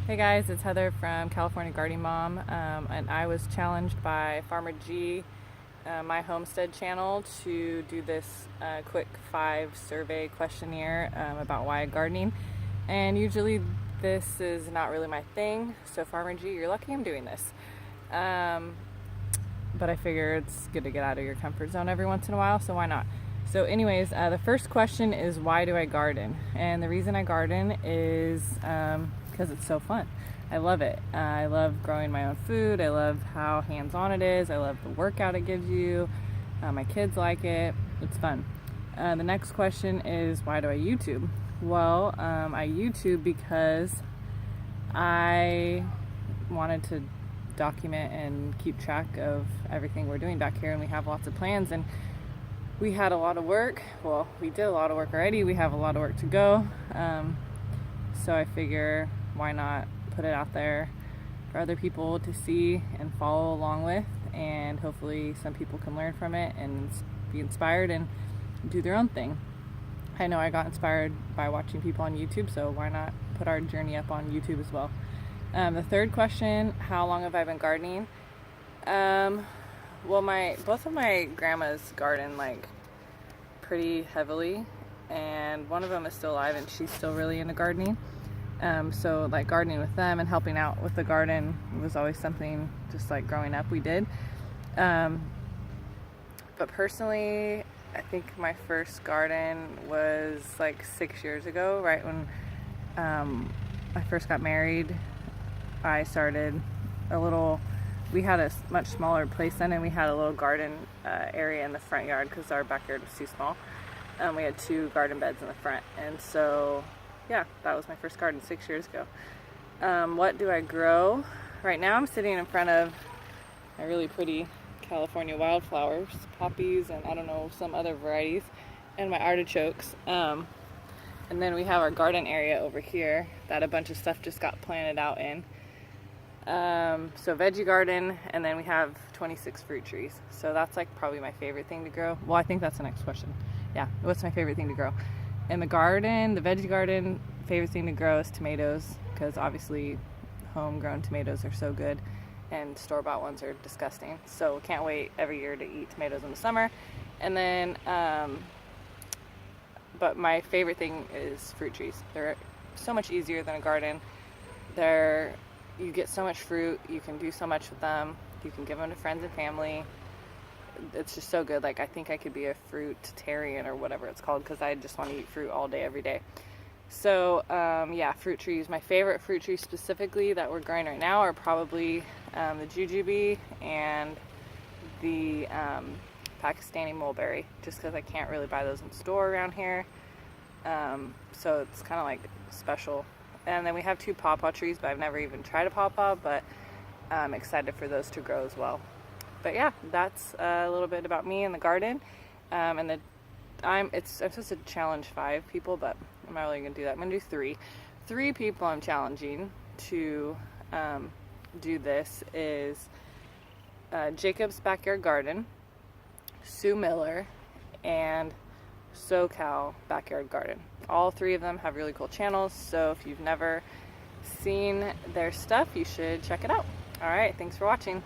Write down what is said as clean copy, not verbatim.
Hey guys, it's Heather from California Gardening Mom, and I was challenged by Farmer G-My Homestead channel to do this quick 5 survey questionnaire about why gardening. And usually this is not really my thing, so Farmer G, you're lucky I'm doing this. But I figure it's good to get out of your comfort zone every once in a while, so why not? So anyways, the first question is, why do I garden? And the reason I garden is because it's so fun. I love it. I love growing my own food. I love how hands-on it is. I love the workout it gives you. My kids like it. It's fun. The next question is, why do I YouTube? Well, I YouTube because I wanted to document and keep track of everything we're doing back here, and we have lots of plans, and we had a lot of work. Well, we did a lot of work already. We have a lot of work to go. So I figure, why not put it out there for other people to see and follow along with, and hopefully some people can learn from it and be inspired and do their own thing. I know I got inspired by watching people on YouTube, so why not put our journey up on YouTube as well? The third question, how long have I been gardening? Well, both of my grandmas garden like pretty heavily, and one of them is still alive and she's still really into gardening. So like gardening with them and helping out with the garden was always something just like growing up we did. But personally, I think my first garden was like 6 years ago, right when I first got married. I started we had a much smaller place then, and we had a little garden area in the front yard because our backyard was too small. We had 2 garden beds in the front, and so yeah, that was my first garden 6 years ago. What do I grow? Right now I'm sitting in front of my really pretty California wildflowers, poppies, and I don't know, some other varieties, and my artichokes. And then we have our garden area over here that a bunch of stuff just got planted out in. So veggie garden, and then we have 26 fruit trees. So that's like probably my favorite thing to grow. Well, I think that's the next question. Yeah, what's my favorite thing to grow? In the garden, the veggie garden, favorite thing to grow is tomatoes, because obviously homegrown tomatoes are so good and store-bought ones are disgusting. So can't wait every year to eat tomatoes in the summer. And then, but my favorite thing is fruit trees. They're so much easier than a garden. You get so much fruit, you can do so much with them, you can give them to friends and family. It's just so good. Like, I think I could be a fruitarian or whatever it's called, because I just want to eat fruit all day, every day. So, yeah, fruit trees. My favorite fruit trees specifically that we're growing right now are probably the jujube and the Pakistani mulberry, just because I can't really buy those in the store around here. So it's kind of like special. And then we have 2 pawpaw trees, but I've never even tried a pawpaw, but I'm excited for those to grow as well. But yeah, that's a little bit about me in the garden. And I'm supposed to challenge 5 people, but I'm not really gonna do that. I'm gonna do 3. 3 people I'm challenging to do this is Jacob's Backyard Garden, Sue Miller, and SoCal Backyard Garden. All 3 of them have really cool channels, so if you've never seen their stuff, you should check it out. All right, thanks for watching.